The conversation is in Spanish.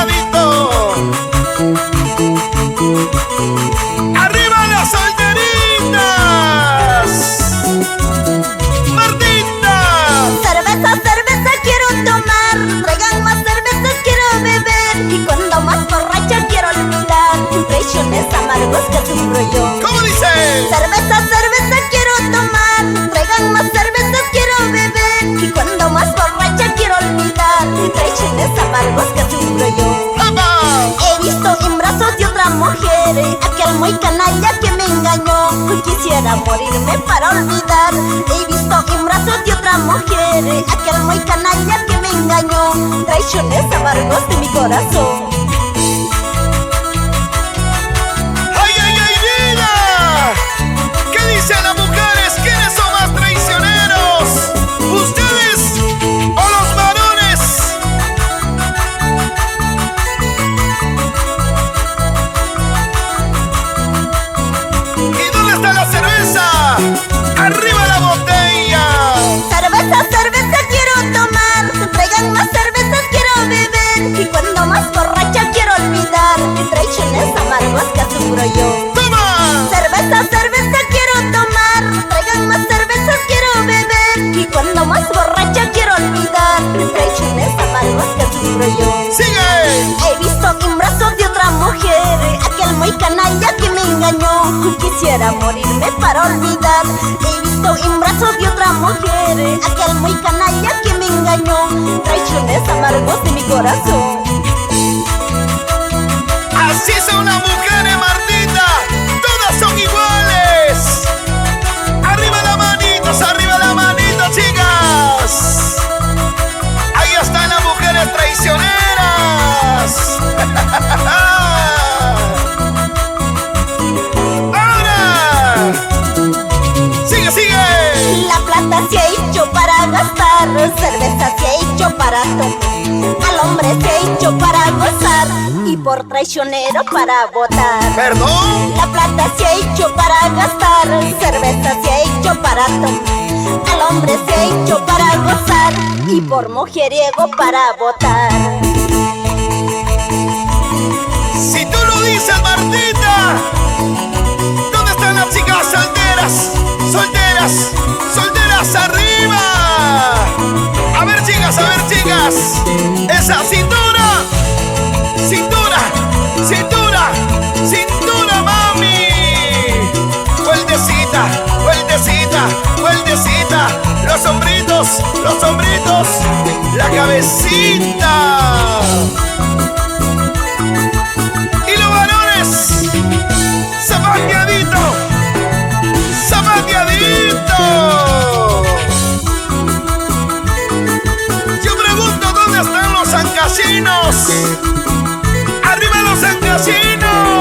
zapateadito. ¡Arriba las solteritas! ¡Martita! Cerveza, cerveza quiero tomar, traigan más cervezas quiero beber, y cuando más borracha quiero olvidar impresiones amargos que sufro yo. ¿Cómo dice? Cerveza, cerveza quiero tomar, traigan más cervezas quiero beber, y cuando más borracha quiero olvidar impresiones amargos que sufro yo. ¡Papá! He visto en brazos de otra mujer aquel muy canalla que me engañó. Quisiera morirme para olvidar. He visto en brazos de otra mujer aquel muy canalla que me engañó. Traiciones amargos de mi corazón. ¡Ay, ay, ay, vida! ¿Qué dicen las mujeres? ¿Quiénes son más traicioneros? ¿Ustedes o los varones? ¿Y dónde está la cerveza? ¡Arriba la botella! Cerveza, cerveza quiero tomar, traigan más cervezas quiero beber, y cuando más borracha quiero olvidar traiciones amargos que sufro yo. ¡Toma! Cerveza, cerveza quiero tomar, traigan más cervezas quiero beber, y cuando más borracha quiero olvidar traiciones amargos que sufro yo. ¡Sigue! He visto en brazos de otra mujer aquel muy canalla que me engañó. Quisiera morirme para olvidar. He visto en brazos de otra mujer aquel muy canalla que me engañó. Traiciones amargos de mi corazón. Así son las mujeres, Martita. Todas son iguales. Arriba las manitos, chicas. Ahí están las mujeres traicioneras. ¡Ahora! ¡Sigue, sigue! La plata se ha hecho para gastar, cerveza se ha hecho para tomar, al hombre se ha hecho para gozar y por traicionero para votar. ¿Perdón? La plata se ha hecho para gastar, cerveza se ha hecho para tomar, al hombre se ha hecho para gozar y por mujeriego para votar. Si tú lo dices, Martita, ¿dónde están las chicas solteras? Solteras, solteras arriba. A ver, chicas, esa cintura, cintura, cintura, cintura, mami. Vueltecita, vueltecita, vueltecita. Los hombritos, la cabecita. Y los varones, zapateadito, zapateadito. Yo pregunto, ¿dónde están los zancasinos? ¡Arriba los zancasinos!